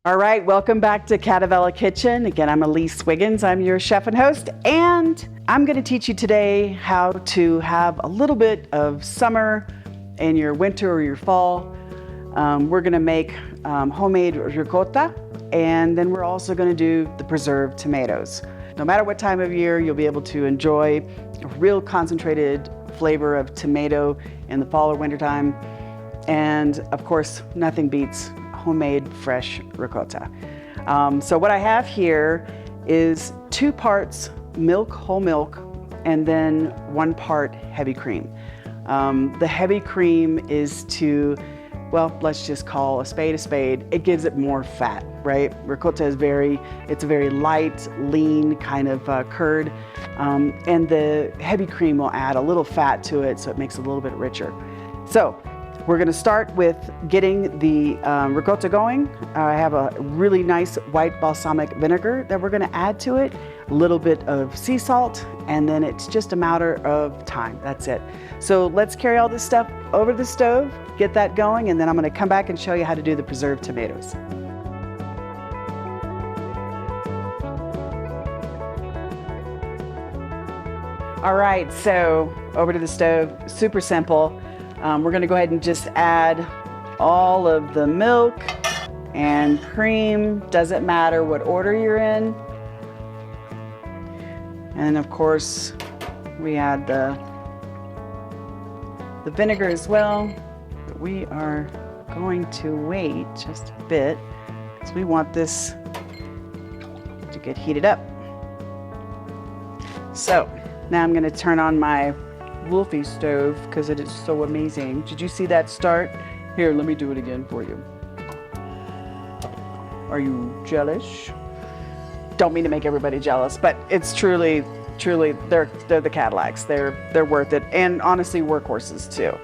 All right, welcome back to Cattivella Kitchen. Again, I'm Elise Wiggins. I'm your chef and host, and I'm going to teach you today how to have a little bit of summer in your winter or your fall. We're going to make homemade ricotta, and then we're also going to do the preserved tomatoes. No matter what time of year, you'll be able to enjoy a real concentrated flavor of tomato in the fall or winter time. And of course, nothing beats homemade fresh ricotta. So what I have here is 2 parts milk, whole milk, and then 1 part heavy cream. The heavy cream is to, well, let's just call a spade a spade. It gives it more fat, right? Ricotta is it's a very light, lean kind of curd. And the heavy cream will add a little fat to it, so it makes it a little bit richer. So we're going to start with getting the ricotta going. I have a really nice white balsamic vinegar that we're going to add to it, a little bit of sea salt, and then it's just a matter of time. That's it. So let's carry all this stuff over to the stove, get that going, and then I'm going to come back and show you how to do the preserved tomatoes. All right, so over to the stove, super simple. We're going to go ahead and just add all of the milk and cream. Doesn't matter what order you're in. And of course, we add the vinegar as well. But we are going to wait just a bit because we want this to get heated up. So now I'm going to turn on my Wolfie stove because it is so amazing. Did you see that start? Here, let me do it again for you. Are you jealous? Don't mean to make everybody jealous, but it's truly, they're the Cadillacs. They're worth it, and honestly, workhorses too.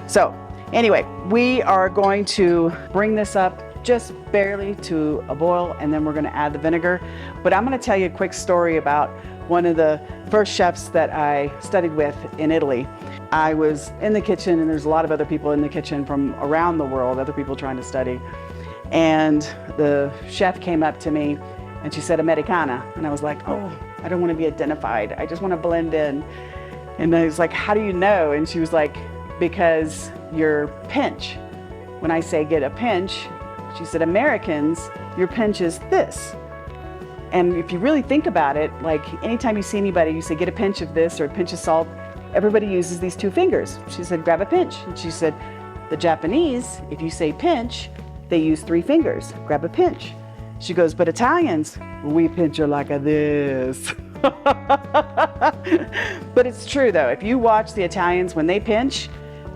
So anyway, we are going to bring this up just barely to a boil, and then we're going to add the vinegar. But I'm going to tell you a quick story about one of the first chefs that I studied with in Italy. I was in the kitchen, and there's a lot of other people in the kitchen from around the world, other people trying to study. And the chef came up to me and she said, Americana. And I was like, oh, I don't want to be identified. I just want to blend in. And I was like, how do you know? And she was like, because your pinch. When I say get a pinch, she said, Americans, your pinch is this. And if you really think about it, like anytime you see anybody, you say, get a pinch of this or a pinch of salt, everybody uses these 2 fingers. She said, grab a pinch. And she said, the Japanese, if you say pinch, they use 3 fingers, grab a pinch. She goes, but Italians, we pinch her like a this. But it's true though, if you watch the Italians, when they pinch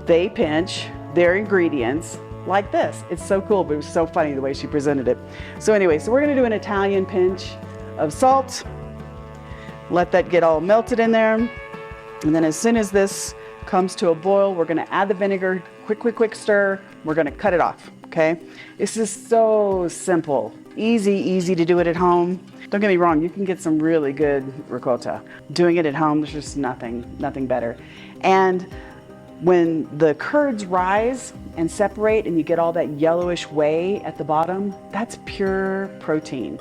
their ingredients like this. It's so cool, but it was so funny the way she presented it. So anyway, so we're gonna do an Italian pinch of salt. Let that get all melted in there. And then as soon as this comes to a boil, we're gonna add the vinegar, quick stir. We're gonna cut it off, okay? This is so simple. Easy to do it at home. Don't get me wrong, you can get some really good ricotta. Doing it at home, there's just nothing better. And when the curds rise and separate and you get all that yellowish whey at the bottom, that's pure protein.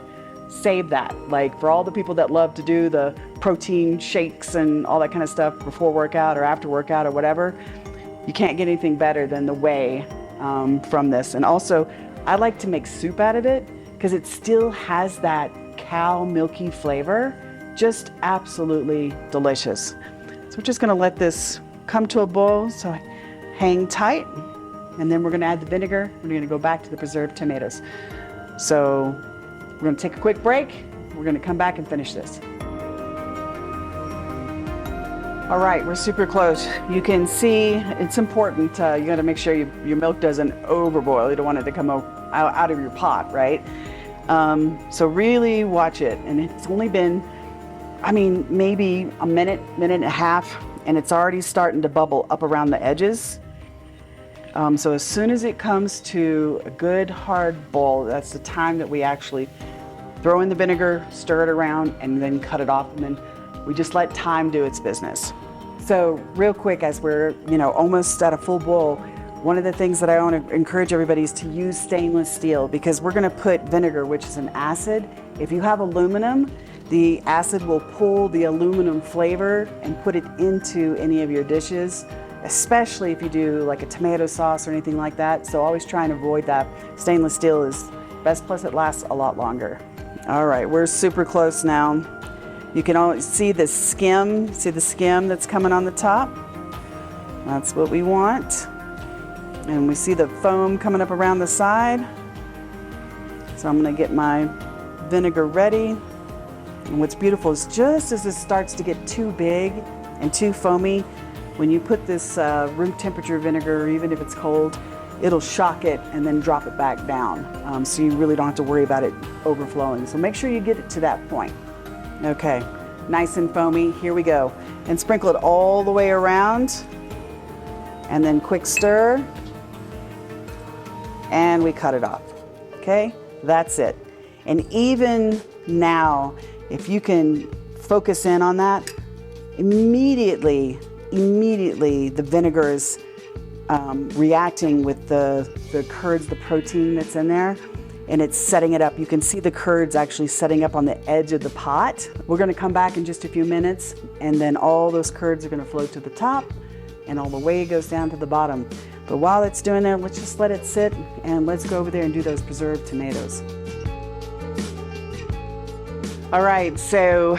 Save that. Like for all the people that love to do the protein shakes and all that kind of stuff before workout or after workout or whatever, you can't get anything better than the whey from this. And also, I like to make soup out of it because it still has that cow milky flavor. Just absolutely delicious. So we're just gonna let this come to a boil, so hang tight, and then we're going to add the vinegar. We're going to go back to the preserved tomatoes. So we're going to take a quick break. We're going to come back and finish this. All right, we're super close. You can see it's important. You got to make sure your milk doesn't overboil. You don't want it to come out of your pot, right? So really watch it. And it's only been, I mean, maybe a minute and a half, and it's already starting to bubble up around the edges. So as soon as it comes to a good hard boil, that's the time that we actually throw in the vinegar, stir it around, and then cut it off, and then we just let time do its business. So real quick, as we're almost at a full boil, One of the things that I want to encourage everybody is to use stainless steel, because we're going to put vinegar, which is an acid. If you have aluminum, the acid will pull the aluminum flavor and put it into any of your dishes, especially if you do like a tomato sauce or anything like that. So always try and avoid that. Stainless steel is best, plus it lasts a lot longer. All right, we're super close now. You can always see the skim, that's coming on the top? That's what we want. And we see the foam coming up around the side. So I'm gonna get my vinegar ready. And what's beautiful is just as this starts to get too big and too foamy, when you put this room temperature vinegar, even if it's cold, it'll shock it and then drop it back down. So you really don't have to worry about it overflowing. So make sure you get it to that point. Okay, nice and foamy, here we go. And sprinkle it all the way around. And then quick stir. And we cut it off, okay? That's it. And even now, if you can focus in on that, immediately the vinegar is reacting with the curds, the protein that's in there, and it's setting it up. You can see the curds actually setting up on the edge of the pot. We're gonna come back in just a few minutes, and then all those curds are gonna float to the top, and all the way it goes down to the bottom. But while it's doing there, let's just let it sit, and let's go over there and do those preserved tomatoes. All right, so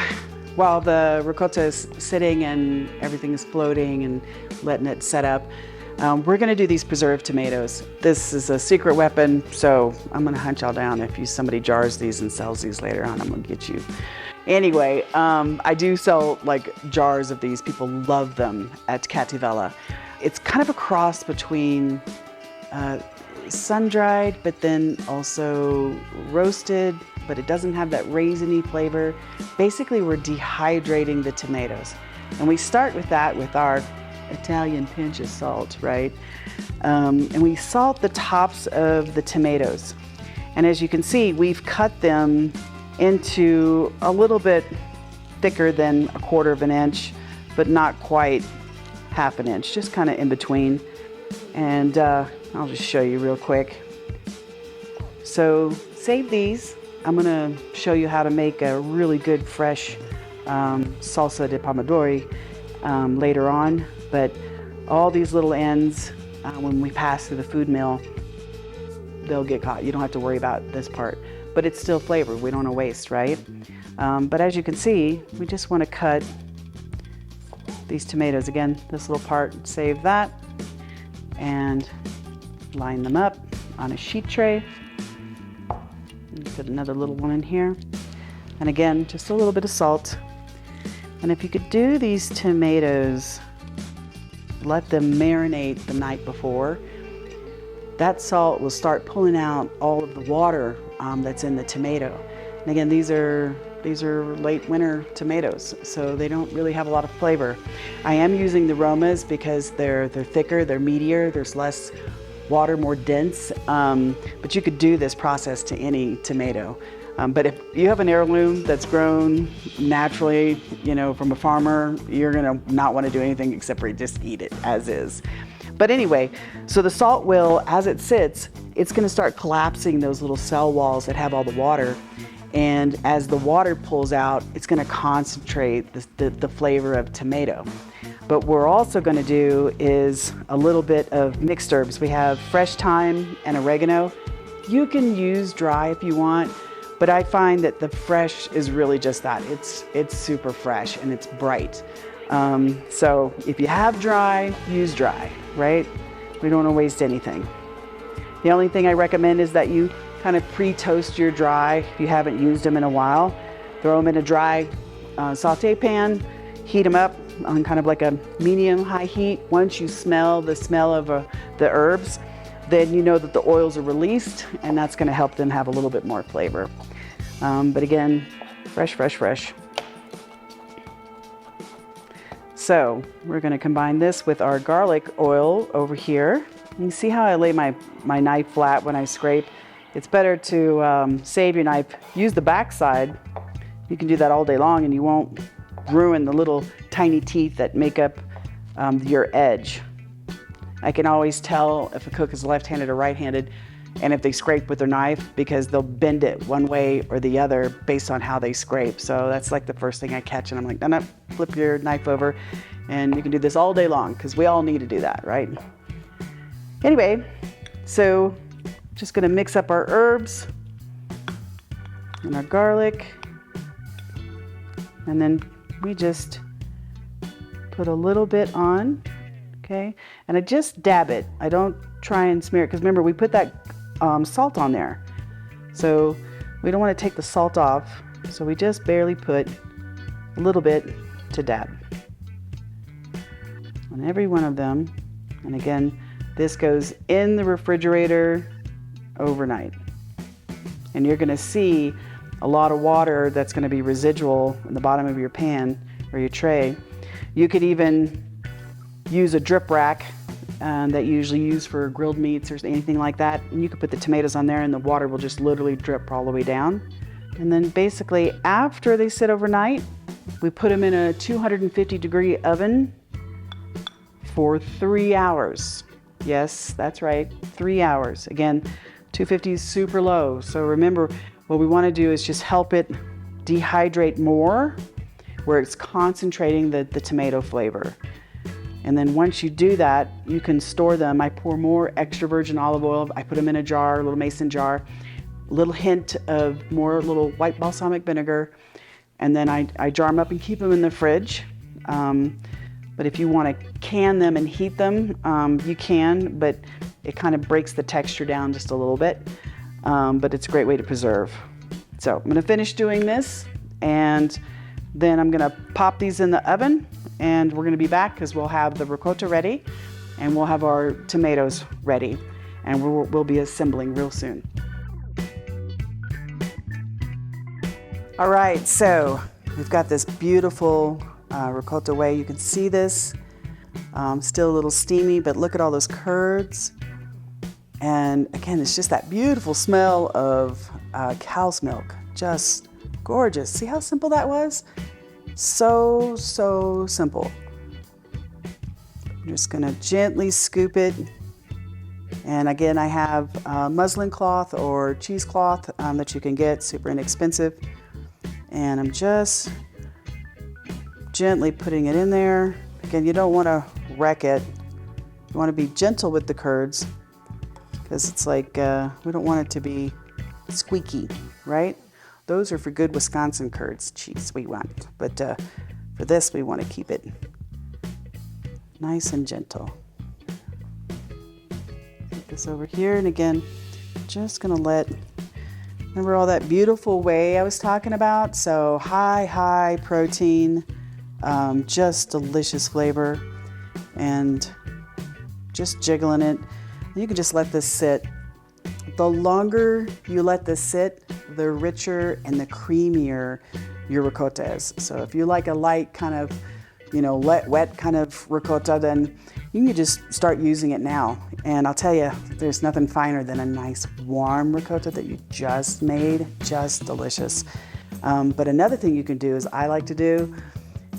while the ricotta is sitting and everything is floating and letting it set up, we're gonna do these preserved tomatoes. This is a secret weapon, so I'm gonna hunt y'all down. If somebody jars these and sells these later on, I'm gonna get you. Anyway, I do sell like jars of these. People love them at Cattivella. It's kind of a cross between sun-dried, but then also roasted, but it doesn't have that raisiny flavor. Basically, we're dehydrating the tomatoes. And we start with that with our Italian pinch of salt, right? And we salt the tops of the tomatoes. And as you can see, we've cut them into a little bit thicker than 1/4 of an inch, but not quite 1/2 an inch, just kind of in between. And I'll just show you real quick. So save these. I'm gonna show you how to make a really good fresh salsa de pomodoro later on. But all these little ends, when we pass through the food mill, they'll get caught. You don't have to worry about this part, but it's still flavored. We don't want to waste, right? But as you can see, we just want to cut these tomatoes. Again, this little part, save that, and line them up on a sheet tray. Put another little one in here. And again, just a little bit of salt. And if you could do these tomatoes, let them marinate the night before, that salt will start pulling out all of the water that's in the tomato. And again, these are late winter tomatoes, so they don't really have a lot of flavor. I am using the Romas because they're thicker, they're meatier, there's less water, more dense, but you could do this process to any tomato. But if you have an heirloom that's grown naturally, from a farmer, you're gonna not want to do anything except for just eat it as is. But anyway, so the salt will, as it sits, it's gonna start collapsing those little cell walls that have all the water. And as the water pulls out, it's gonna concentrate the flavor of tomato. But what we're also gonna do is a little bit of mixed herbs. We have fresh thyme and oregano. You can use dry if you want, but I find that the fresh is really just that. It's super fresh and it's bright. So if you have dry, use dry, right? We don't wanna waste anything. The only thing I recommend is that you kind of pre-toast your dry if you haven't used them in a while. Throw them in a dry saute pan, heat them up on kind of like a medium-high heat. Once you smell the smell of the herbs, then you know that the oils are released, and that's gonna help them have a little bit more flavor. But again, fresh, fresh, fresh. So we're gonna combine this with our garlic oil over here. You see how I lay my knife flat when I scrape? It's better to save your knife. Use the back side. You can do that all day long and you won't ruin the little tiny teeth that make up your edge. I can always tell if a cook is left-handed or right-handed, and if they scrape with their knife, because they'll bend it one way or the other based on how they scrape. So that's like the first thing I catch, and I'm like, no, flip your knife over, and you can do this all day long, because we all need to do that, right? Anyway, so just gonna mix up our herbs and our garlic, and then we just put a little bit on, okay? And I just dab it. I don't try and smear it, because remember, we put that salt on there. So we don't want to take the salt off. So we just barely put a little bit to dab on every one of them. And again, this goes in the refrigerator overnight. And you're going to see a lot of water that's going to be residual in the bottom of your pan or your tray. You could even use a drip rack that you usually use for grilled meats or anything like that. And you could put the tomatoes on there and the water will just literally drip all the way down. And then basically after they sit overnight, we put them in a 250-degree oven for 3 hours. Yes, that's right, 3 hours. Again, 250 is super low. So remember, what we want to do is just help it dehydrate more, where it's concentrating the tomato flavor. And then once you do that, you can store them. I pour more extra virgin olive oil. I put them in a jar, a little mason jar, a little hint of more little white balsamic vinegar. And then I jar them up and keep them in the fridge. But if you want to can them and heat them, you can, but it kind of breaks the texture down just a little bit. But it's a great way to preserve. So I'm gonna finish doing this, and then I'm gonna pop these in the oven, and we're gonna be back because we'll have the ricotta ready and we'll have our tomatoes ready, and we'll be assembling real soon. All right, so we've got this beautiful ricotta whey. You can see this, still a little steamy, but look at all those curds. And again, it's just that beautiful smell of cow's milk. Just gorgeous. See how simple that was? So simple. I'm just gonna gently scoop it. And again, I have muslin cloth or cheesecloth that you can get, super inexpensive. And I'm just gently putting it in there. Again, you don't wanna wreck it. You wanna be gentle with the curds, because it's like, we don't want it to be squeaky, right? Those are for good Wisconsin curds, cheese we want. But for this, we want to keep it nice and gentle. Put this over here, and again, just gonna remember all that beautiful whey I was talking about? So high protein, just delicious flavor, and just jiggling it. You can just let this sit. The longer you let this sit, the richer and the creamier your ricotta is. So if you like a light kind of, wet kind of ricotta, then you can just start using it now. And I'll tell you, there's nothing finer than a nice warm ricotta that you just made, just delicious. But another thing you can do is I like to do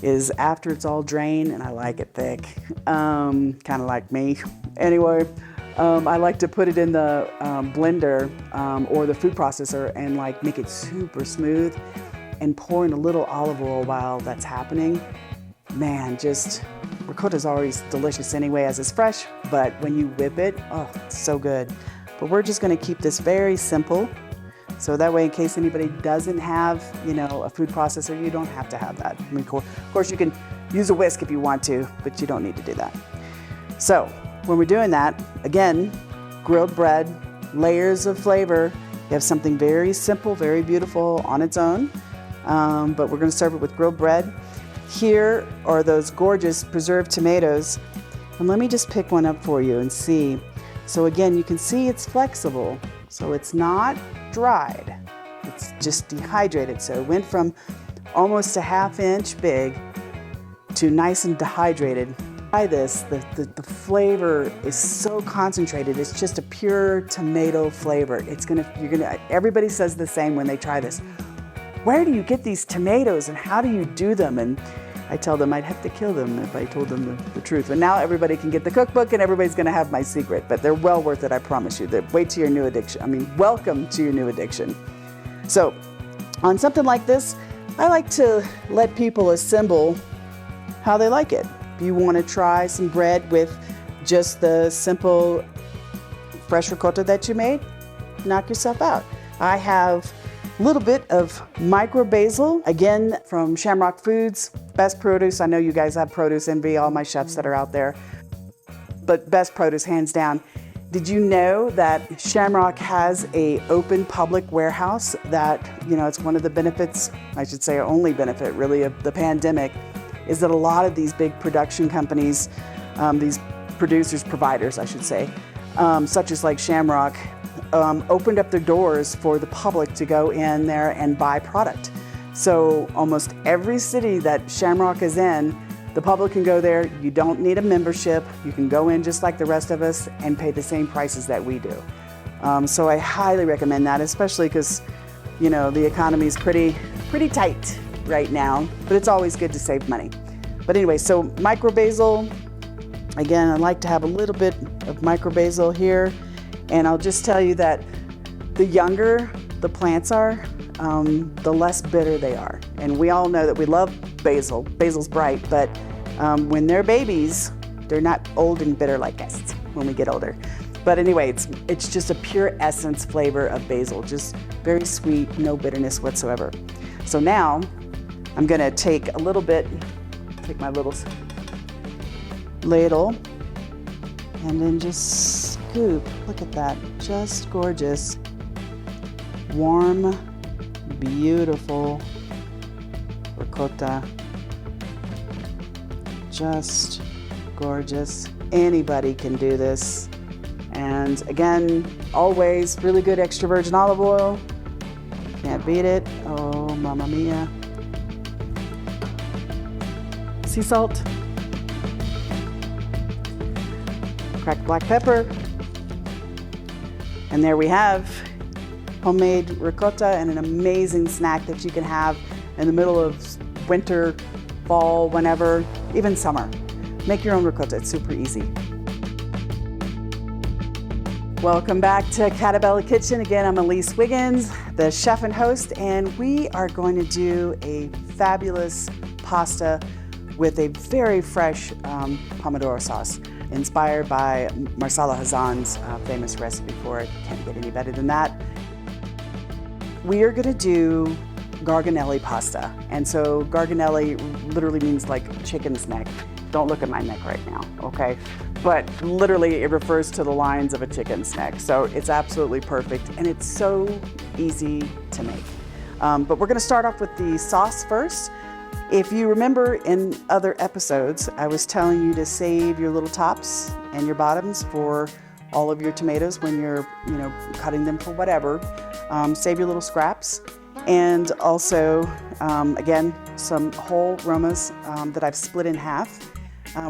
is after it's all drained, and I like it thick, kind of like me. Anyway, I like to put it in the blender or the food processor and make it super smooth, and pour in a little olive oil while that's happening. Man, ricotta is always delicious anyway as it's fresh, but when you whip it, oh, it's so good. But we're just gonna keep this very simple. So that way, in case anybody doesn't have, a food processor, you don't have to have that. I mean, of course, you can use a whisk if you want to, but you don't need to do that. So when we're doing that, again, grilled bread, layers of flavor. You have something very simple, very beautiful on its own, but we're gonna serve it with grilled bread. Here are those gorgeous preserved tomatoes. And let me just pick one up for you and see. So again, you can see it's flexible. So it's not dried, it's just dehydrated. So it went from almost a ½ inch big to nice and dehydrated. Try this, the flavor is so concentrated. It's just a pure tomato flavor. Everybody says the same when they try this. Where do you get these tomatoes and how do you do them? And I tell them I'd have to kill them if I told them the truth. But now everybody can get the cookbook and everybody's gonna have my secret, but they're well worth it, I promise you. Wait to your new addiction. Welcome to your new addiction. So on something like this, I like to let people assemble how they like it. If you wanna try some bread with just the simple fresh ricotta that you made, knock yourself out. I have a little bit of micro basil, again from Shamrock Foods. Best produce. I know you guys have produce envy, all my chefs that are out there, but best produce hands down. Did you know that Shamrock has a open public warehouse that, it's one of the benefits, I should say only benefit really of the pandemic, is that a lot of these big production companies, these providers I should say, such as like Shamrock, opened up their doors for the public to go in there and buy product. So almost every city that Shamrock is in, the public can go there. You don't need a membership. You can go in just like the rest of us and pay the same prices that we do. So I highly recommend that, especially because, the economy is pretty tight right now, but it's always good to save money. But anyway, so micro basil, again, I like to have a little bit of micro basil here. And I'll just tell you that the younger the plants are, the less bitter they are. And we all know that we love basil. Basil's bright, but when they're babies, they're not old and bitter like us when we get older. But anyway, it's just a pure essence flavor of basil, just very sweet, no bitterness whatsoever. So now I'm gonna take my little ladle and then just scoop. Look at that, just gorgeous, warm, beautiful ricotta. Just gorgeous. Anybody can do this. And again, always really good extra virgin olive oil. Can't beat it. Oh, mamma mia. Sea salt. Cracked black pepper. And there we have homemade ricotta and an amazing snack that you can have in the middle of winter, fall, whenever, even summer. Make your own ricotta, it's super easy. Welcome back to Cattivella Kitchen. Again, I'm Elise Wiggins, the chef and host, and we are going to do a fabulous pasta with a very fresh pomodoro sauce, inspired by Marcella Hazan's famous recipe for it. Can't get any better than that. We are gonna do garganelli pasta. And so garganelli literally means like chicken's neck. Don't look at my neck right now, okay? But literally it refers to the lines of a chicken's neck. So it's absolutely perfect and it's so easy to make. But we're gonna start off with the sauce first. If you remember in other episodes, I was telling you to save your little tops and your bottoms for all of your tomatoes when you're, cutting them for whatever. Save your little scraps. And also, again, some whole romas that I've split in half.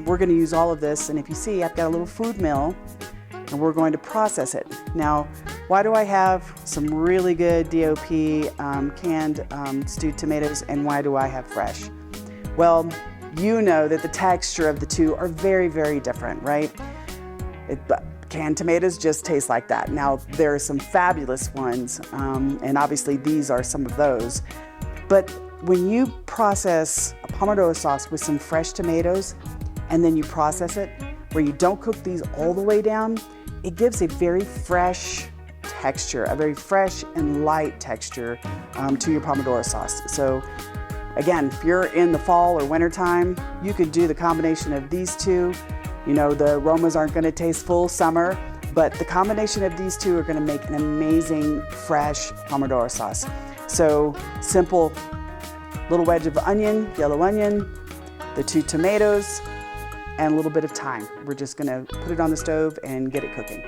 We're gonna use all of this, and if you see, I've got a little food mill, and we're going to process it. Now, why do I have some really good DOP canned stewed tomatoes, and why do I have fresh? Well, you know that the texture of the two are very, very different, right? Canned tomatoes just taste like that. Now, there are some fabulous ones, and obviously these are some of those. But when you process a pomodoro sauce with some fresh tomatoes, and then you process it, where you don't cook these all the way down, it gives a very fresh texture, a very fresh and light texture to your pomodoro sauce. So again, if you're in the fall or winter time, you could do the combination of these two. The aromas aren't gonna taste full summer, but the combination of these two are gonna make an amazing, fresh pomodoro sauce. So simple little wedge of onion, yellow onion, the 2 tomatoes, and a little bit of thyme. We're just gonna put it on the stove and get it cooking.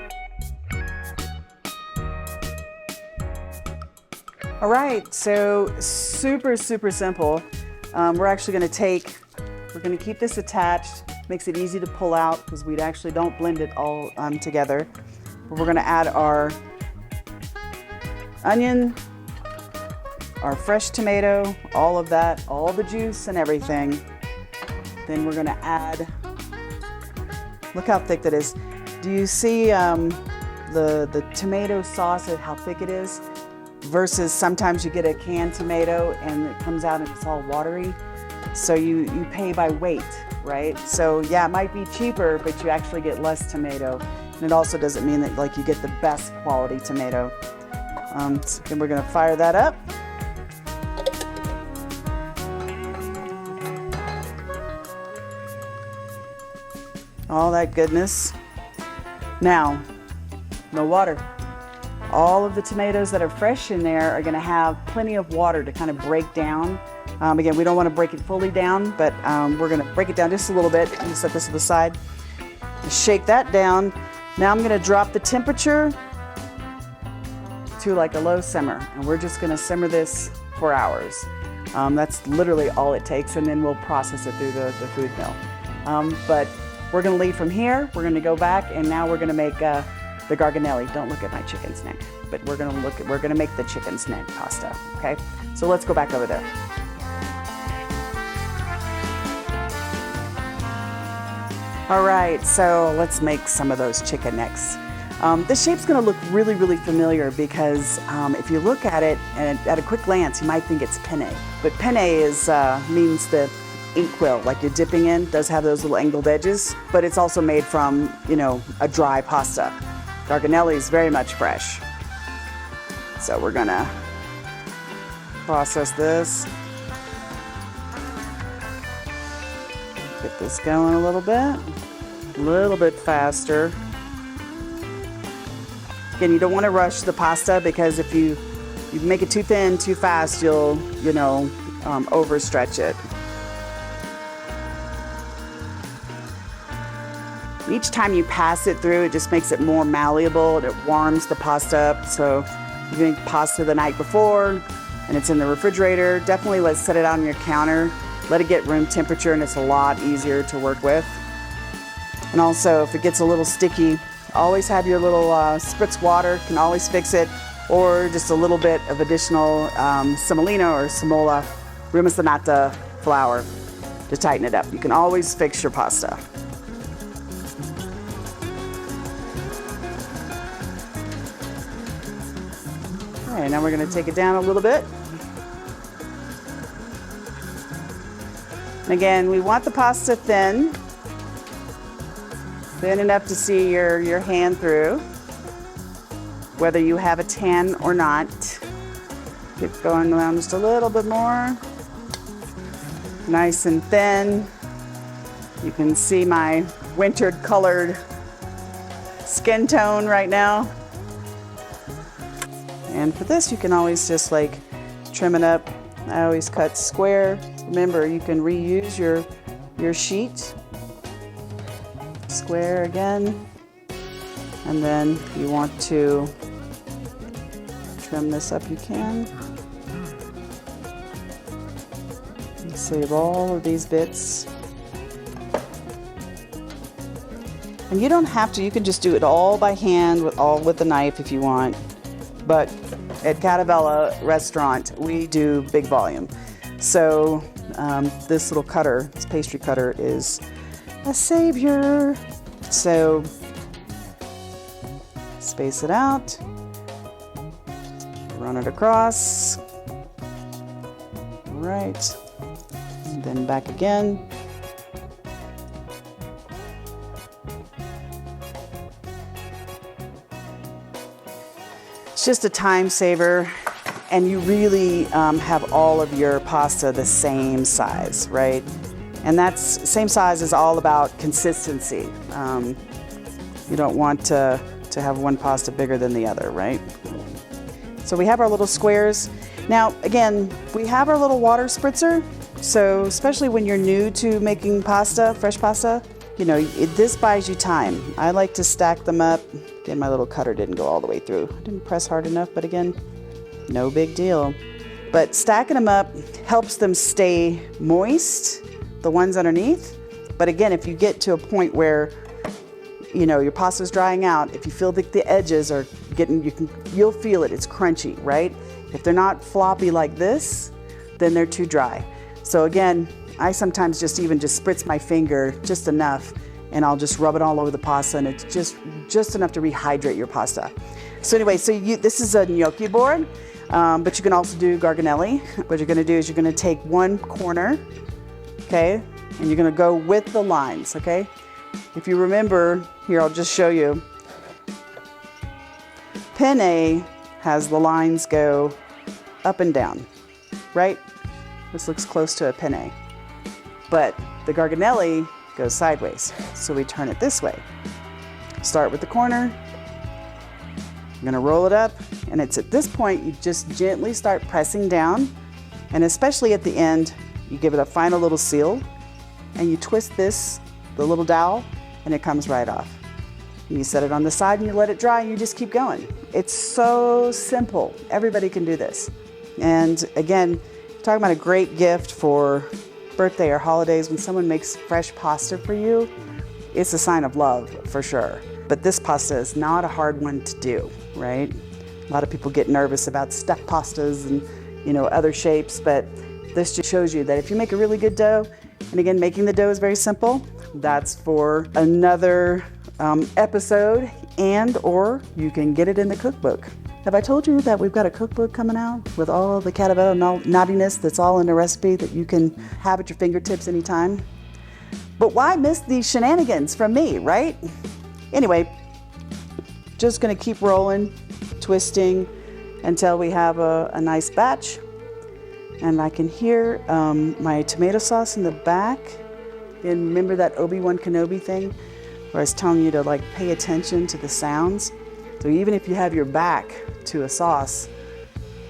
All right, so super, super simple. We're actually gonna keep this attached. Makes it easy to pull out because we actually don't blend it all together. But we're gonna add our onion, our fresh tomato, all of that, all the juice and everything. Then we're gonna add, look how thick that is. Do you see the tomato sauce and how thick it is? Versus sometimes you get a canned tomato and it comes out and it's all watery. So you pay by weight, right? So yeah, it might be cheaper, but you actually get less tomato. And it also doesn't mean that like you get the best quality tomato. So then we're gonna fire that up. All that goodness. Now, no water. All of the tomatoes that are fresh in there are gonna have plenty of water to kind of break down. Again, we don't wanna break it fully down, but we're gonna break it down just a little bit. I'm gonna set this to the side. Shake that down. Now I'm gonna drop the temperature to like a low simmer, and we're just gonna simmer this for hours. That's literally all it takes, and then we'll process it through the food mill. But we're gonna leave from here, we're gonna go back, and now we're gonna make the garganelli. Don't look at my chicken's neck, but we're gonna make the chicken's neck pasta, okay? So let's go back over there. All right, so let's make some of those chicken necks. This shape's gonna look really, really familiar because if you look at it and at a quick glance, you might think it's penne. But penne is means the inkwell, like you're dipping in, does have those little angled edges, but it's also made from, you know, a dry pasta. Garganelli is very much fresh. So we're gonna process this. Get this going a little bit faster. Again, you don't want to rush the pasta because if you make it too thin, too fast, you'll, you know, overstretch it. Each time you pass it through, it just makes it more malleable and it warms the pasta up. So you make pasta the night before and it's in the refrigerator, definitely let's set it out on your counter. Let it get room temperature and it's a lot easier to work with. And also, if it gets a little sticky, always have your little spritz water, can always fix it, or just a little bit of additional semolina or semola, rimasanata flour to tighten it up. You can always fix your pasta. All right, now we're gonna take it down a little bit. And again, we want the pasta thin enough to see your hand through, whether you have a tan or not. Keep going around just a little bit more. Nice and thin. You can see my wintered colored skin tone right now. And for this, you can always just like trim it up. I always cut square. Remember, you can reuse your sheet. Square again. And then if you want to trim this up, you can. And save all of these bits. And you don't have to, you can just do it all by hand with the knife if you want. But at Cattivella restaurant, we do big volume. So this little cutter, this pastry cutter, is a savior. So space it out, run it across, right, and then back again. It's just a time saver. And you really have all of your pasta the same size, right? And that's same size is all about consistency. You don't want to have one pasta bigger than the other, right? So we have our little squares. Now, again, we have our little water spritzer. So especially when you're new to making pasta, fresh pasta, you know, this buys you time. I like to stack them up. Again, my little cutter didn't go all the way through. I didn't press hard enough, but again, no big deal. But stacking them up helps them stay moist, the ones underneath. But again, if you get to a point where, you know, your pasta's drying out, if you feel that the edges are getting, you'll feel it, it's crunchy, right? If they're not floppy like this, then they're too dry. So again, I sometimes just spritz my finger just enough, and I'll just rub it all over the pasta, and it's just enough to rehydrate your pasta. So anyway, this is a gnocchi board, but you can also do garganelli. What you're gonna do is you're gonna take one corner, okay, and you're gonna go with the lines, okay? If you remember, here I'll just show you. Penne has the lines go up and down, right? This looks close to a penne. But the garganelli goes sideways, so we turn it this way. Start with the corner. I'm gonna roll it up, and it's at this point you just gently start pressing down, and especially at the end, you give it a final little seal, and you twist the little dowel, and it comes right off. And you set it on the side and you let it dry, and you just keep going. It's so simple. Everybody can do this. And again, talking about a great gift for birthday or holidays, when someone makes fresh pasta for you, it's a sign of love for sure. But this pasta is not a hard one to do, right? A lot of people get nervous about stuffed pastas and other shapes, but this just shows you that if you make a really good dough, and again, making the dough is very simple, that's for another episode, or you can get it in the cookbook. Have I told you that we've got a cookbook coming out with all the Cattivella naughtiness that's all in a recipe that you can have at your fingertips anytime? But why miss these shenanigans from me, right? Anyway, just gonna keep rolling, twisting until we have a nice batch. And I can hear my tomato sauce in the back. And remember that Obi-Wan Kenobi thing where I was telling you to pay attention to the sounds? So even if you have your back to a sauce,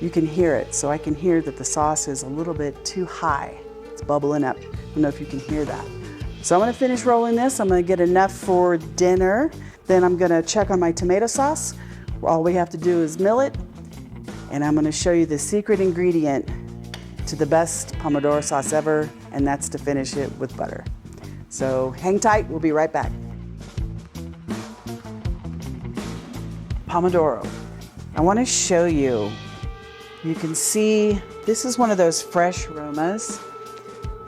you can hear it. So I can hear that the sauce is a little bit too high. It's bubbling up. I don't know if you can hear that. So I'm gonna finish rolling this. I'm gonna get enough for dinner. Then I'm gonna check on my tomato sauce. All we have to do is mill it. And I'm gonna show you the secret ingredient to the best pomodoro sauce ever, and that's to finish it with butter. So hang tight, we'll be right back. Pomodoro. I want to show you. You can see this is one of those fresh aromas,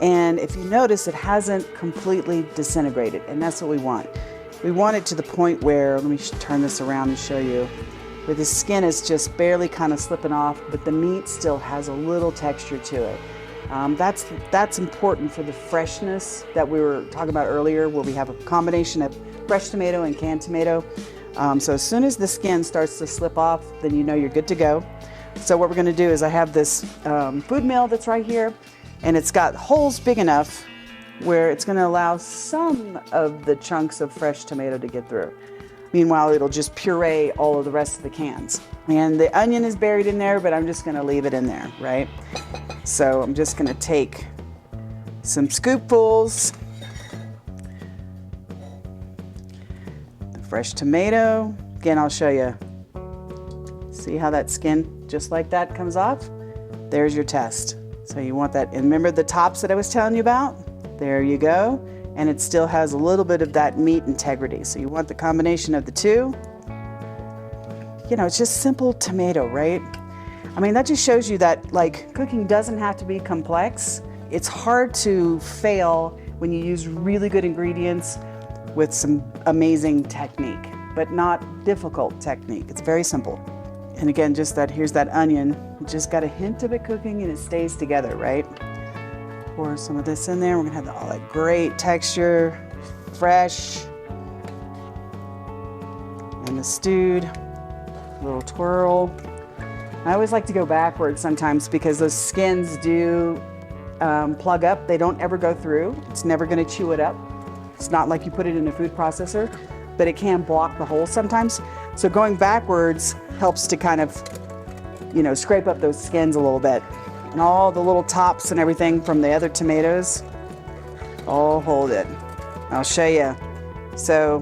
and if you notice, it hasn't completely disintegrated, and that's what we want. We want it to the point where, let me turn this around and show you, where the skin is just barely kind of slipping off, but the meat still has a little texture to it. That's important for the freshness that we were talking about earlier, where we have a combination of fresh tomato and canned tomato. So as soon as the skin starts to slip off, then you know you're good to go. So what we're gonna do is I have this food mill that's right here, and it's got holes big enough where it's gonna allow some of the chunks of fresh tomato to get through. Meanwhile, it'll just puree all of the rest of the cans. And the onion is buried in there, but I'm just gonna leave it in there, right? So I'm just gonna take some scoopfuls. Fresh tomato. Again, I'll show you. See how that skin, just like that, comes off? There's your test. So you want that, and remember the tops that I was telling you about? There you go. And it still has a little bit of that meat integrity. So you want the combination of the two. It's just simple tomato, right? I mean, that just shows you that cooking doesn't have to be complex. It's hard to fail when you use really good ingredients with some amazing technique, but not difficult technique. It's very simple. And again, here's that onion. You just got a hint of it cooking and it stays together, right? Pour some of this in there. We're gonna have all that great texture, fresh. And the stewed, a little twirl. I always like to go backwards sometimes because those skins do plug up. They don't ever go through. It's never gonna chew it up. It's not like you put it in a food processor, but it can block the hole sometimes. So going backwards helps to kind of, scrape up those skins a little bit. And all the little tops and everything from the other tomatoes, all hold it. I'll show you. So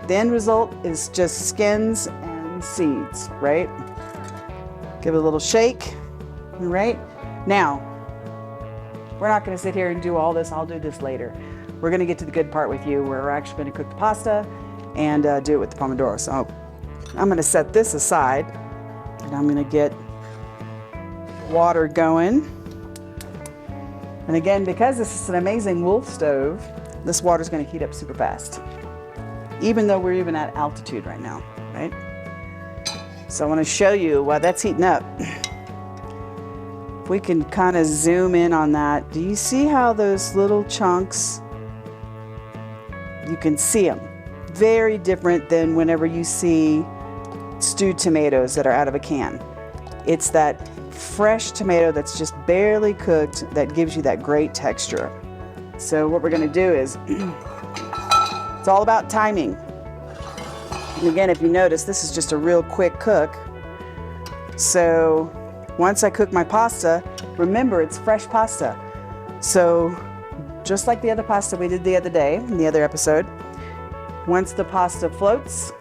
the end result is just skins and seeds, right? Give it a little shake, right? Now, we're not gonna sit here and do all this. I'll do this later. We're gonna get to the good part with you where we're actually gonna cook the pasta and do it with the pomodoro. So I'm gonna set this aside and I'm gonna get water going. And again, because this is an amazing wolf stove, this water is going to heat up super fast, even though we're even at altitude right now, right? So I want to show you while that's heating up. If we can kind of zoom in on that, do you see how those little chunks, you can see them. Very different than whenever you see stewed tomatoes that are out of a can. It's that fresh tomato that's just barely cooked that gives you that great texture. So what we're going to do is, it's all about timing. And again, if you notice, this is just a real quick cook. So once I cook my pasta, remember it's fresh pasta. So just like the other pasta we did the other day in the other episode, once the pasta floats,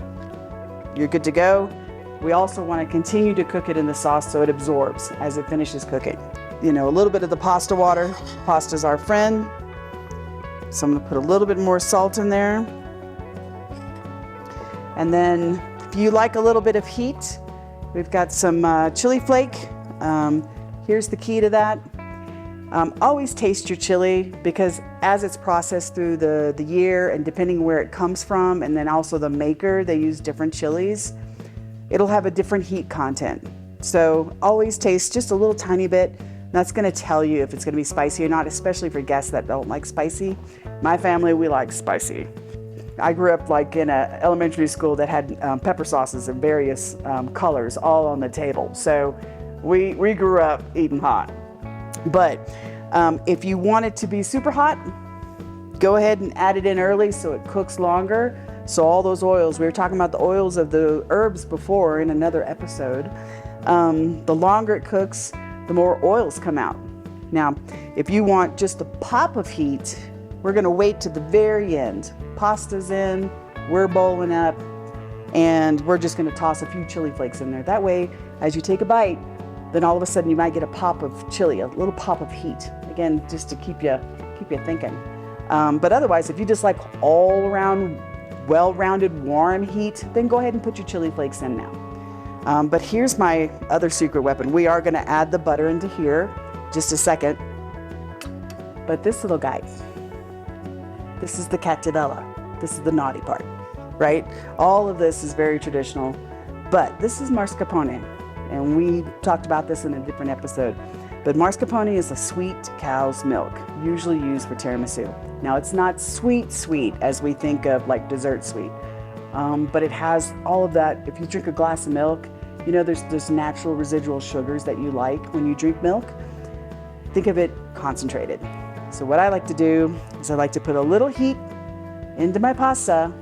you're good to go. We also want to continue to cook it in the sauce so it absorbs as it finishes cooking. You know, a little bit of the pasta water. Pasta's our friend. So I'm going to put a little bit more salt in there. And then if you like a little bit of heat, we've got some chili flake. Here's the key to that. Always taste your chili, because as it's processed through the year and depending where it comes from, and then also the maker, they use different chilies, it'll have a different heat content. So always taste just a little tiny bit. That's going to tell you if it's going to be spicy or not, especially for guests that don't like spicy. My family, we like spicy. I grew up like in an elementary school that had pepper sauces of various colors all on the table. So we grew up eating hot. But if you want it to be super hot, go ahead and add it in early so it cooks longer. So all those oils, we were talking about the oils of the herbs before in another episode. The longer it cooks, the more oils come out. Now, if you want just a pop of heat, we're going to wait to the very end. Pasta's in, we're bowling up, and we're just going to toss a few chili flakes in there. That way, as you take a bite, then all of a sudden you might get a pop of chili, a little pop of heat. Again, just to keep you thinking. But otherwise, if you just like all around well-rounded warm heat, then go ahead and put your chili flakes in now. But here's my other secret weapon. We are going to add the butter into here just a second. But this little guy, this is the Cattivella. This is the naughty part, right? All of this is very traditional, but this is mascarpone. And we talked about this in a different episode. But mascarpone is a sweet cow's milk, usually used for tiramisu. Now, it's not sweet as we think of like dessert sweet, but it has all of that. If you drink a glass of milk, you know there's natural residual sugars that you like when you drink milk. Think of it concentrated. So what I like to do is I like to put a little heat into my pasta,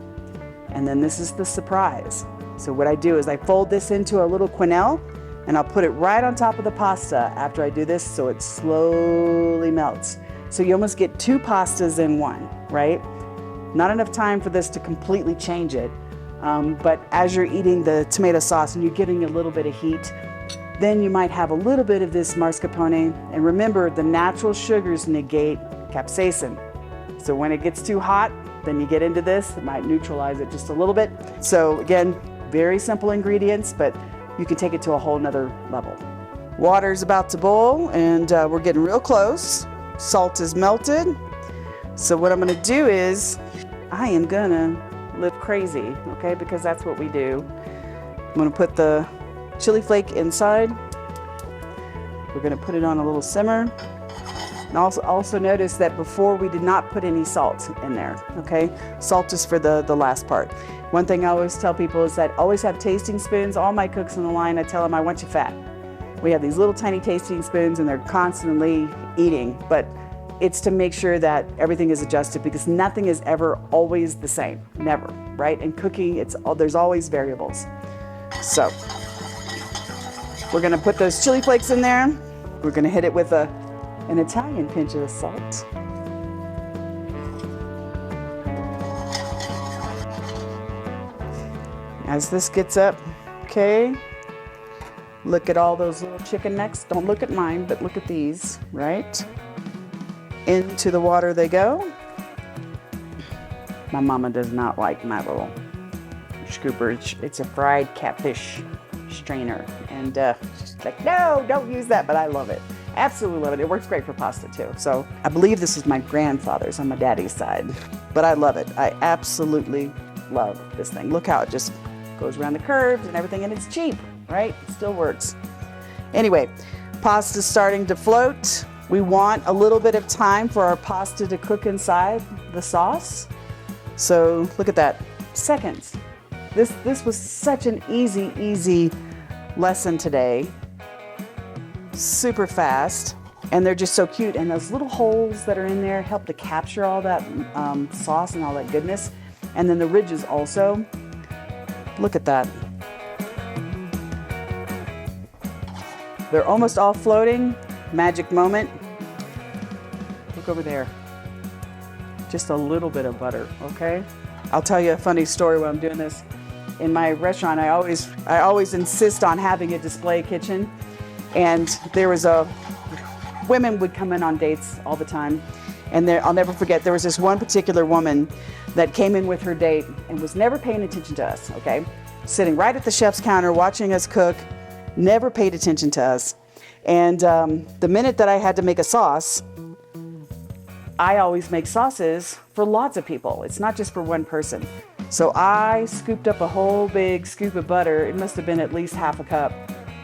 and then this is the surprise. So what I do is I fold this into a little quenelle, and I'll put it right on top of the pasta after I do this so it slowly melts. So you almost get two pastas in one, right? Not enough time for this to completely change it, but as you're eating the tomato sauce and you're getting a little bit of heat, then you might have a little bit of this mascarpone. And remember, the natural sugars negate capsaicin. So when it gets too hot, then you get into this, it might neutralize it just a little bit. So again, very simple ingredients, but you can take it to a whole nother level. Water's about to boil, and we're getting real close. Salt is melted. So what I'm gonna do is, I am gonna live crazy, okay? Because that's what we do. I'm gonna put the chili flake inside. We're gonna put it on a little simmer. And also notice that before we did not put any salt in there, okay? Salt is for the last part. One thing I always tell people is that always have tasting spoons. All my cooks on the line, I tell them I want you fat. We have these little tiny tasting spoons and they're constantly eating, but it's to make sure that everything is adjusted, because nothing is ever always the same, never, right? In cooking, there's always variables. So we're gonna put those chili flakes in there. We're gonna hit it with an Italian pinch of salt. As this gets up, okay, look at all those little chicken necks. Don't look at mine, but look at these, right? Into the water they go. My mama does not like my little scooper. It's a fried catfish strainer. And she's like, no, don't use that, but I love it. Absolutely love it. It works great for pasta too. So I believe this is my grandfather's on my daddy's side, but I love it. I absolutely love this thing. Look how it just goes around the curves and everything, and it's cheap, right? It still works. Anyway, pasta's starting to float. We want a little bit of time for our pasta to cook inside the sauce. So look at that, seconds. This was such an easy lesson today. Super fast, and they're just so cute. And those little holes that are in there help to capture all that sauce and all that goodness. And then the ridges also. Look at that. They're almost all floating. Magic moment. Look over there. Just a little bit of butter, okay? I'll tell you a funny story while I'm doing this. In my restaurant, I always insist on having a display kitchen. And there was women would come in on dates all the time. And I'll never forget, there was this one particular woman that came in with her date and was never paying attention to us, okay? Sitting right at the chef's counter, watching us cook, never paid attention to us. And the minute that I had to make a sauce, I always make sauces for lots of people. It's not just for one person. So I scooped up a whole big scoop of butter. It must have been at least half a cup.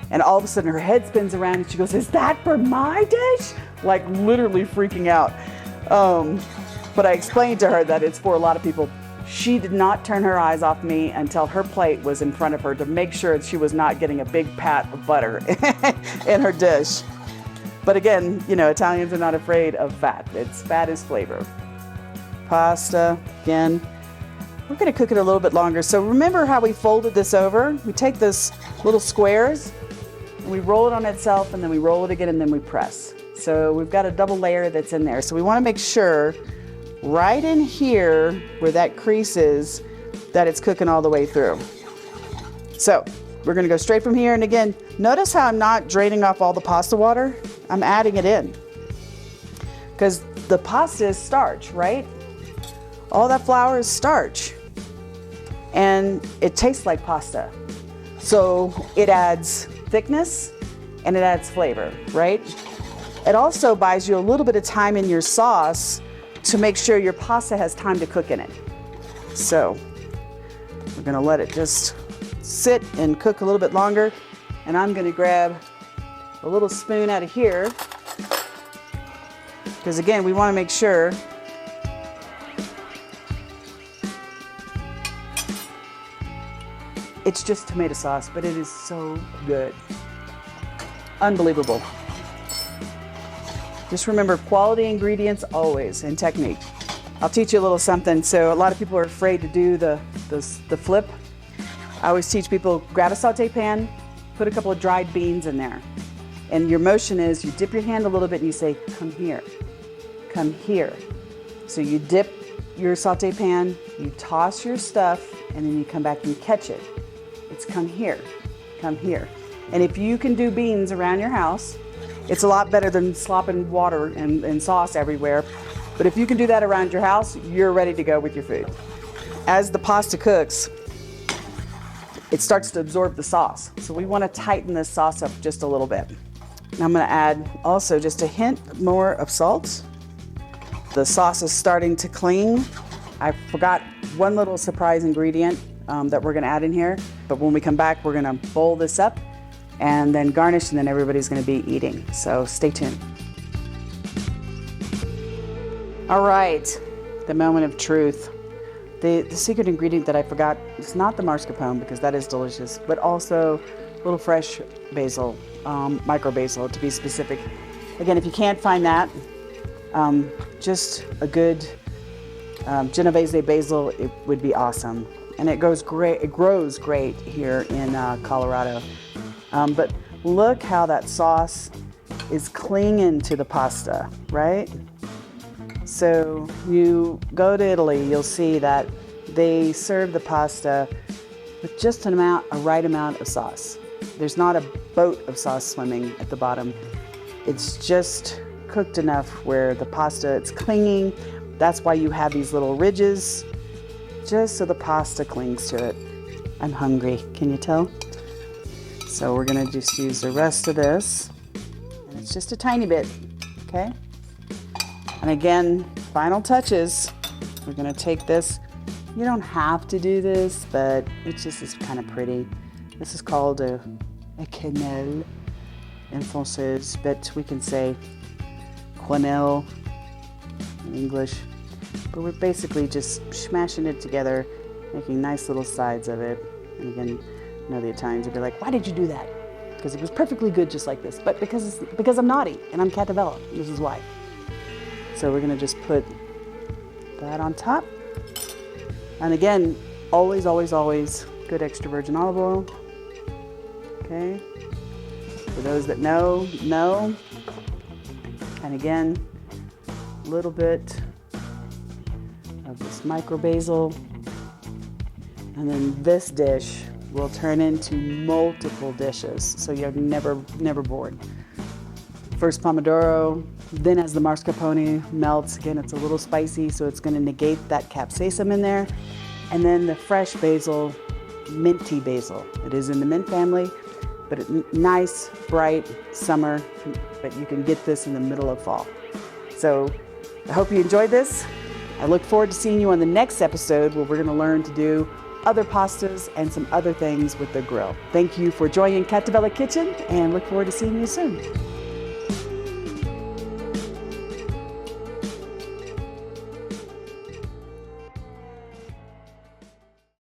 And all of a sudden her head spins around and she goes, "Is that for my dish?" Like literally freaking out. But I explained to her that it's for a lot of people. She did not turn her eyes off me until her plate was in front of her to make sure she was not getting a big pat of butter in her dish. But again, you know, Italians are not afraid of fat. Fat is flavor. Pasta, again. We're gonna cook it a little bit longer. So remember how we folded this over? We take those little squares, and we roll it on itself, and then we roll it again, and then we press. So we've got a double layer that's in there. So we wanna make sure right in here where that crease is, that it's cooking all the way through. So we're gonna go straight from here. And again, notice how I'm not draining off all the pasta water. I'm adding it in. Because the pasta is starch, right? All that flour is starch. And it tastes like pasta. So it adds thickness and it adds flavor, right? It also buys you a little bit of time in your sauce to make sure your pasta has time to cook in it. So we're gonna let it just sit and cook a little bit longer. And I'm gonna grab a little spoon out of here. Because again, we wanna make sure it's just tomato sauce, but it is so good. Unbelievable. Just remember quality ingredients always, and technique. I'll teach you a little something. So a lot of people are afraid to do the flip. I always teach people, grab a saute pan, put a couple of dried beans in there. And your motion is you dip your hand a little bit and you say, "Come here, come here." So you dip your saute pan, you toss your stuff, and then you come back and you catch it. It's come here, come here. And if you can do beans around your house, it's a lot better than slopping water and sauce everywhere. But if you can do that around your house, you're ready to go with your food. As the pasta cooks, it starts to absorb the sauce. So we want to tighten this sauce up just a little bit. And I'm going to add also just a hint more of salt. The sauce is starting to cling. I forgot one little surprise ingredient that we're going to add in here. But when we come back, we're going to bowl this up and then garnish, and then everybody's going to be eating. So stay tuned. All right, the moment of truth. The secret ingredient that I forgot is not the mascarpone, because that is delicious, but also a little fresh basil, micro basil to be specific. Again, if you can't find that, just a good Genovese basil, it would be awesome. And it grows great here in Colorado. But look how that sauce is clinging to the pasta, right? So you go to Italy, you'll see that they serve the pasta with just a right amount of sauce. There's not a boat of sauce swimming at the bottom. It's just cooked enough where the pasta, it's clinging. That's why you have these little ridges, just so the pasta clings to it. I'm hungry, can you tell? So we're gonna just use the rest of this. And It's just a tiny bit, okay? And again, final touches. We're gonna take this. You don't have to do this, but it just is kind of pretty. This is called a quenelle in français, but we can say quenelle in English. But we're basically just smashing it together, making nice little sides of it. And again, you know, the Italians would be like, why did you do that? Because it was perfectly good just like this. But because I'm naughty and I'm Cattivella, this is why. So we're gonna just put that on top. And again, always, always, always good extra virgin olive oil. Okay. For those that know. And again, a little bit of this micro basil. And then this dish will turn into multiple dishes, so you're never bored. First pomodoro, then as the mascarpone melts, again, it's a little spicy, so it's gonna negate that capsaicin in there. And then the fresh basil, minty basil. It is in the mint family, but it's nice, bright summer, but you can get this in the middle of fall. So I hope you enjoyed this. I look forward to seeing you on the next episode where we're gonna learn to do other pastas and some other things with the grill. Thank you for joining Cattivella Kitchen and look forward to seeing you soon.